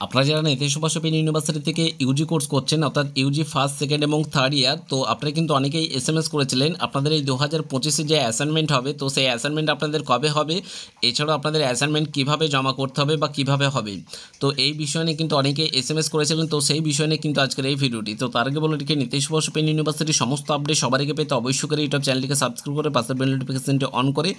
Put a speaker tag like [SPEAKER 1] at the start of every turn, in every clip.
[SPEAKER 1] আপনারা যারা Nitish Subhash open university থেকে ইউজি কোর্স করছেন অর্থাৎ ইউজি ফার্স্ট সেকেন্ড এবং থার্ড ইয়ার, তো আপনারা কিন্তু অনেকেই এসএমএস করেছিলেন আপনাদের এই 2025-এ যে অ্যাসাইনমেন্ট হবে, তো সেই অ্যাসাইনমেন্ট আপনাদের কবে হবে, এছাড়াও আপনাদের অ্যাসাইনমেন্ট কিভাবে জমা করতে হবে বা কিভাবে হবে, তো এই বিষয় নিয়ে কিন্তু অনেকেই এসএমএস করেছিলেন। তো সেই বিষয় নিয়ে কিন্তু আজকের এই ভিডিওটি। তো তার আগে বলে রেখে নীতিশ সুভাষ ওপেন ইউনিভার্সিটির সমস্ত আপডেট সবার আগে পেতে অবশ্যই করে ইউটিউব চ্যানেলটিকে সাবস্ক্রাইব করে পাশের বেল নোটিফিকেশনটি অন করে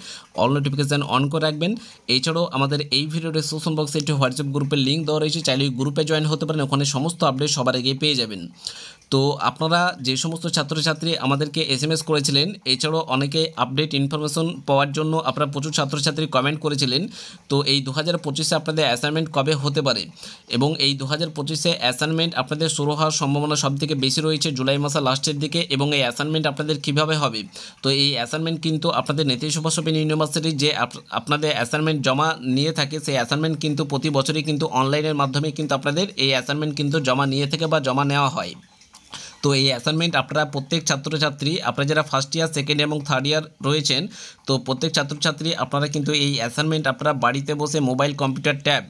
[SPEAKER 1] অল নোটিফিকেশন অন করে রাখবেন। এছাড়াও আমাদের এই ভিডিও ডিসক্রিপশন বক্সে একটি হোয়াটসঅ্যাপ গ্রুপের লিঙ্ক দেওয়া রয়েছে, চাইলে ওই গ্রুপে জয়েন হতে পারেন, ওখানে সমস্ত আপডেট সবার আগে পেয়ে যাবেন। তো আপনারা যে সমস্ত ছাত্রছাত্রী আমাদেরকে এসএমএস করেছিলেন, এছাড়াও অনেকে আপডেট ইনফরমেশন পাওয়ার জন্য আপনারা প্রচুর ছাত্রছাত্রী কমেন্ট করেছিলেন, তো এই 2025-এ আপনাদের অ্যাসাইনমেন্ট কবে হতে পারে এবং এই 2025-এ অ্যাসাইনমেন্ট আপনাদের শুরু হওয়ার সম্ভাবনা সবথেকে বেশি রয়েছে জুলাই মাসের লাস্টের দিকে, এবং এই অ্যাসাইনমেন্ট আপনাদের কিভাবে হবে। তো এই অ্যাসাইনমেন্ট কিন্তু আপনাদের নীতিশ সুভাষ ওপেন ইউনিভার্সিটি যে আপনাদের অ্যাসাইনমেন্ট জমা নিয়ে থাকে, সেই অ্যাসাইনমেন্ট কিন্তু প্রতি বছরই কিন্তু অনলাইনের মাধ্যমে কিন্তু আপনাদের এই অ্যাসাইনমেন্ট কিন্তু জমা নিয়ে থাকে বা জমা নেওয়া হয়। তো এই অ্যাসাইনমেন্ট আপনারা প্রত্যেক ছাত্রছাত্রী, আপনারা যারা ফার্স্ট ইয়ার সেকেন্ড এবং থার্ড ইয়ার রয়েছেন, তো প্রত্যেক ছাত্রছাত্রী আপনারা কিন্তু এই অ্যাসাইনমেন্ট আপনারা বাড়িতে বসে মোবাইল কম্পিউটার ট্যাব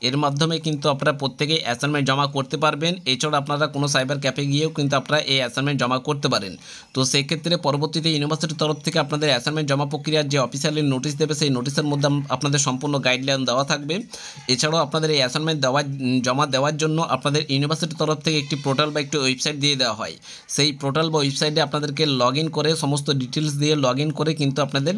[SPEAKER 1] এর মাধ্যমে কিন্তু আপনারা প্রত্যেকেই অ্যাসাইনমেন্ট জমা করতে পারবেন। এছাড়া আপনারা কোনো সাইবার ক্যাফে গিয়েও কিন্তু আপনারা এই অ্যাসাইনমেন্ট জমা করতে পারেন। তো সেক্ষেত্রে পরবর্তীতে ইউনিভার্সিটির তরফ থেকে আপনাদের অ্যাসাইনমেন্ট জমা প্রক্রিয়ার যে অফিসিয়ালি নোটিশ দেবে, সেই নোটিশের মধ্যে আপনাদের সম্পূর্ণ গাইডলাইন দেওয়া থাকবে। এছাড়াও আপনাদের এই অ্যাসাইনমেন্ট জমা দেওয়ার জন্য আপনাদের ইউনিভার্সিটির তরফ থেকে একটি পোর্টাল বা একটি ওয়েবসাইট দিয়ে দেওয়া হয়। সেই পোর্টাল বা ওয়েবসাইটে আপনাদেরকে লগ ইন করে সমস্ত ডিটেলস দিয়ে লগ ইন করে কিন্তু আপনাদের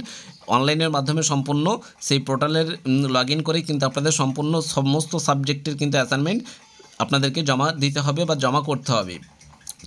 [SPEAKER 1] অনলাইনের মাধ্যমে সম্পূর্ণ সেই পোর্টালের লগ ইন করে কিন্তু আপনাদের সম্পূর্ণ সমস্ত সাবজেক্টের কিন্তু অ্যাসাইনমেন্ট আপনাদেরকে জমা দিতে হবে বা জমা করতে হবে।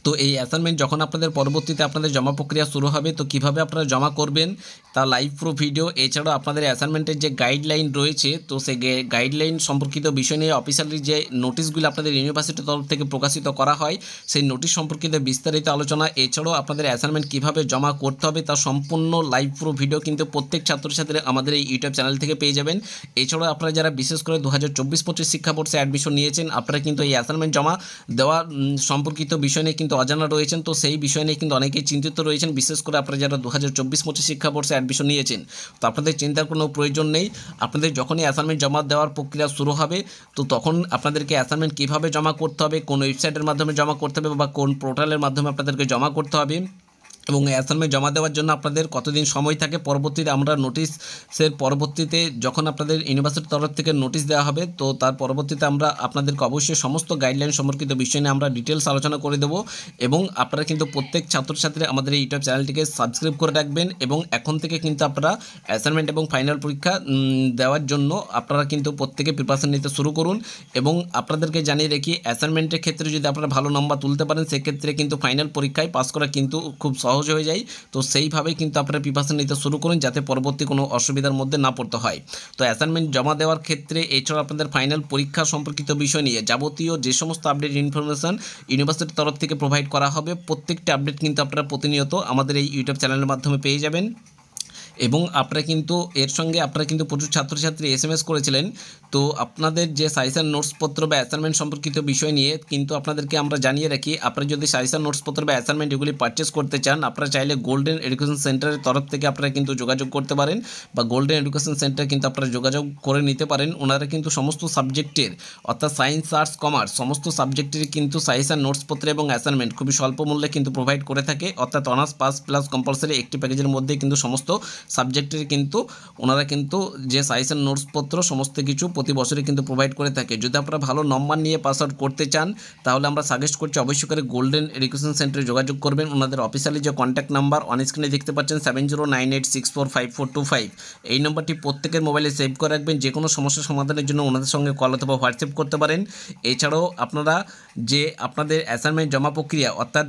[SPEAKER 1] তো এই অ্যাসাইনমেন্ট যখন আপনাদের পরবর্তীতে আপনাদের জমা প্রক্রিয়া শুরু হবে, তো কিভাবে আপনারা জমা করবেন তার লাইভ প্রো ভিডিও, এছাড়াও আপনাদের অ্যাসাইনমেন্টের যে গাইডলাইন রয়েছে, তো সেই গাইডলাইন সম্পর্কিত বিষয় নিয়ে অফিসিয়ালি যে নোটিশগুলো আপনাদের ইউনিভার্সিটির তরফ থেকে প্রকাশিত করা হয়, সেই নোটিশ সম্পর্কিত বিস্তারিত আলোচনা, এছাড়াও আপনাদের অ্যাসাইনমেন্ট কীভাবে জমা করতে হবে তার সম্পূর্ণ লাইভ প্রো ভিডিও কিন্তু প্রত্যেক ছাত্রছাত্রী আমাদের এই ইউটিউব চ্যানেল থেকে পেয়ে যাবেন। এছাড়াও আপনারা যারা বিশেষ করে 2024-25 শিক্ষাবর্ষে অ্যাডমিশন নিয়েছেন, আপনারা কিন্তু এই অ্যাসাইনমেন্ট জমা দেওয়া সম্পর্কিত বিষয় নিয়ে কিন্তু অজানা রয়েছেন, তো সেই বিষয় নিয়ে কিন্তু অনেকেই চিন্তিত রয়েছেন। বিশেষ করে আপনারা যারা 2024-25 শিক্ষাবর্ষে অ্যাডমিশন নিয়েছেন, তো আপনাদের চিন্তার কোনো প্রয়োজন নেই। আপনাদের যখনই অ্যাসাইনমেন্ট জমা দেওয়ার প্রক্রিয়া শুরু হবে, তো তখন আপনাদেরকে অ্যাসাইনমেন্ট কীভাবে জমা করতে হবে, কোন ওয়েবসাইটের মাধ্যমে জমা করতে হবে বা কোন পোর্টালের মাধ্যমে আপনাদেরকে জমা করতে হবে, এবং অ্যাসাইনমেন্ট জমা দেওয়ার জন্য আপনাদের কতদিন সময় থাকে, পরবর্তীতে আমরা নোটিশের পরবর্তীতে যখন আপনাদের ইউনিভার্সিটির তরফ থেকে নোটিশ দেওয়া হবে, তো তার পরবর্তীতে আমরা আপনাদেরকে অবশ্যই সমস্ত গাইডলাইন সম্পর্কিত বিষয় নিয়ে আমরা ডিটেলস আলোচনা করে দেবো। এবং আপনারা কিন্তু প্রত্যেক ছাত্রছাত্রী আমাদের এই ইউটিউব চ্যানেলটিকে সাবস্ক্রাইব করে রাখবেন, এবং এখন থেকে কিন্তু আপনারা অ্যাসাইনমেন্ট এবং ফাইনাল পরীক্ষা দেওয়ার জন্য আপনারা কিন্তু প্রত্যেকে প্রিপারেশন নিতে শুরু করুন। এবং আপনাদেরকে জানিয়ে রেখি, অ্যাসাইনমেন্টের ক্ষেত্রে যদি আপনারা ভালো নম্বর তুলতে পারেন, সেক্ষেত্রে কিন্তু ফাইনাল পরীক্ষায় পাস করা কিন্তু খুব সহজ হয়ে যায়। তো সেইভাবেই কিন্তু আপনারা প্রিপারেশন নিতে শুরু করুন, যাতে পরবর্তী কোনো অসুবিধার মধ্যে না পড়তে হয়। তো অ্যাসাইনমেন্ট জমা দেওয়ার ক্ষেত্রে এছাড়াও আপনাদের ফাইনাল পরীক্ষা সম্পর্কিত বিষয় নিয়ে যাবতীয় যে সমস্ত আপডেট ইনফরমেশন ইউনিভার্সিটির তরফ থেকে প্রোভাইড করা হবে, প্রত্যেকটা আপডেট কিন্তু আপনারা প্রতিনিয়ত আমাদের এই ইউটিউব চ্যানেলের মাধ্যমে পেয়ে যাবেন। এবং আপনারা কিন্তু এর সঙ্গে আপনারা কিন্তু প্রচুর ছাত্রছাত্রী এসএমএস করেছিলেন, তো আপনাদের যে সাজেশন নোটসপত্র বা অ্যাসাইনমেন্ট সম্পর্কিত বিষয় নিয়ে কিন্তু আপনাদেরকে আমরা জানিয়ে রাখি, আপনারা যদি সাজেশন নোটসপত্র বা অ্যাসাইনমেন্ট এগুলি পারচেস করতে চান, আপনারা চাইলে গোল্ডেন এডুকেশন সেন্টারের তরফ থেকে আপনারা কিন্তু যোগাযোগ করতে পারেন, বা গোল্ডেন এডুকেশন সেন্টার কিন্তু আপনারা যোগাযোগ করে নিতে পারেন। ওনারা কিন্তু সমস্ত সাবজেক্টের অর্থাৎ সায়েন্স, আর্টস, কমার্স সমস্ত সাবজেক্টের কিন্তু সাজেশন নোটসপত্র এবং অ্যাসাইনমেন্ট খুবই স্বল্প মূল্যে কিন্তু প্রোভাইড করে থাকে, অর্থাৎ অনার্স পাস প্লাস কম্পালসারি একটি প্যাকেজের মধ্যে কিন্তু সমস্ত সাবজেক্টের কিন্তু ওনারা কিন্তু যে সাজেশন নোটসপত্র সমস্ত কিছু প্রতি বছরই কিন্তু প্রোভাইড করে থাকে। যদি আপনারা ভালো নম্বর নিয়ে পাস আউট করতে চান, তাহলে আমরা সাজেস্ট করছি অবশ্যই করে গোল্ডেন এডুকেশন সেন্টারে যোগাযোগ করবেন। ওনাদের অফিসিয়ালি যে কন্ট্যাক্ট নাম্বার অন স্ক্রিনে দেখতে পাচ্ছেন 7098645425, এই নম্বরটি প্রত্যেকের মোবাইলে সেভ করে রাখবেন। যে কোনো সমস্যার সমাধানের জন্য ওনাদের সঙ্গে কল অথবা হোয়াটসঅ্যাপ করতে পারেন। এছাড়াও আপনারা যে আপনাদের অ্যাসাইনমেন্ট জমা প্রক্রিয়া অর্থাৎ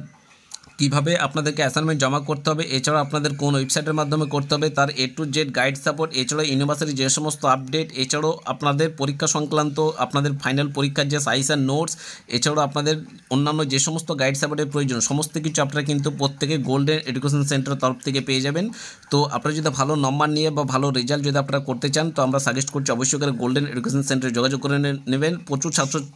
[SPEAKER 1] কীভাবে আপনাদেরকে অ্যাসাইনমেন্ট জমা করতে হবে, এছাড়াও আপনাদের কোন ওয়েবসাইটের মাধ্যমে করতে হবে তার A to Z guide support, এছাড়াও ইউনিভার্সিটির যে সমস্ত আপডেট, এছাড়াও আপনাদের পরীক্ষা সংক্রান্ত আপনাদের ফাইনাল পরীক্ষার যে সাজেশন নোটস, এছাড়াও আপনাদের অন্যান্য যে সমস্ত গাইড সাপোর্টের প্রয়োজন সমস্ত কিছু আপনারা কিন্তু প্রত্যেকে গোল্ডেন এডুকেশন সেন্টারের তরফ থেকে পেয়ে যাবেন। তো আপনারা যদি ভালো নম্বর নিয়ে বা ভালো রেজাল্ট যদি আপনারা করতে চান, তো আমরা সাজেস্ট করছি অবশ্যই করে গোল্ডেন এডুকেশন সেন্টারে যোগাযোগ করে নেবেন। প্রচুর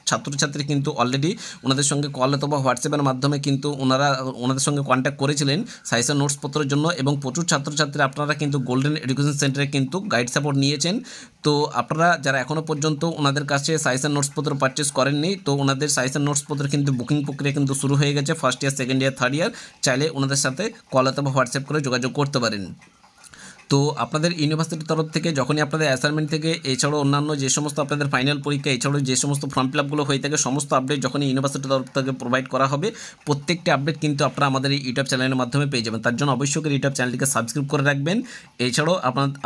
[SPEAKER 1] ছাত্রছাত্রী কিন্তু অলরেডি ওনাদের সঙ্গে কল অথবা হোয়াটসঅ্যাপের মাধ্যমে কিন্তু ওনারা আমাদের সঙ্গে কন্ট্যাক্ট করেছিলেন সাজেশন নোটসপত্রের জন্য, এবং প্রচুর ছাত্রছাত্রীরা আপনারা কিন্তু গোল্ডেন এডুকেশন সেন্টারে কিন্তু গাইড সাপোর্ট নিয়েছেন। তো আপনারা যারা এখনও পর্যন্ত ওনাদের কাছে সাজেশন নোটসপত্র পারচেস করেননি, তো ওনাদের সাজেশন নোটসপত্র কিন্তু বুকিং প্রক্রিয়া কিন্তু শুরু হয়ে গেছে। First year, second year, third year, চাইলে ওনাদের সাথে কল অথবা হোয়াটসঅ্যাপ করে যোগাযোগ করতে পারেন। তো আপনাদের ইউনিভার্সিটির তরফ থেকে যখনই আপনাদের অ্যাসাইনমেন্ট থেকে এছাড়াও অন্যান্য যে সমস্ত আপনাদের ফাইনাল পরীক্ষা এছাড়াও যে সমস্ত ফর্ম ফিল আপগুলো হয়ে থাকে, সমস্ত আপডেট যখনই ইউনিভার্সিটির তরফ থেকে প্রোভাইড করা হবে, প্রত্যেকটি আপডেট কিন্তু আপনারা আমাদের এই ইউটিউব চ্যানেলের মাধ্যমে পেয়ে যাবেন। তার জন্য অবশ্যই করে ইউটিউব চ্যানেলটিকে সাবস্ক্রাইব করে রাখবেন। এছাড়াও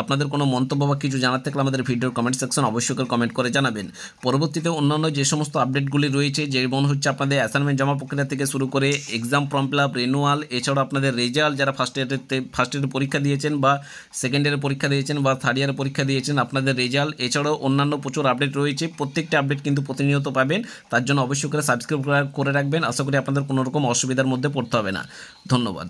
[SPEAKER 1] আপনাদের কোনো মন্তব্য বা কিছু জানার থাকলে আমাদের ভিডিওর কমেন্ট সেকশন অবশ্যই করে কমেন্ট করে জানাবেন। পরবর্তীতে অন্যান্য যে সমস্ত আপডেটগুলি রয়েছে, যেমন হচ্ছে আপনাদের অ্যাসাইনমেন্ট জমা প্রক্রিয়া থেকে শুরু করে exam form fill up, renewal, এছাড়াও আপনাদের রেজাল্ট যারা ফার্স্ট ইয়ারের পরীক্ষা দিয়েছেন বা সেকেন্ড ইয়ারের পরীক্ষা দিয়েছেন বা থার্ড ইয়ারের পরীক্ষা দিয়েছেন, আপনাদের রেজাল্ট এছাড়াও অন্যান্য প্রচুর আপডেট রয়েছে। প্রত্যেকটা আপডেট কিন্তু প্রতিনিয়ত পাবেন। তার জন্য অবশ্যই করে সাবস্ক্রাইব করে রাখবেন। আশা করি আপনাদের কোনো রকম অসুবিধার মধ্যে পড়তে হবে না। ধন্যবাদ।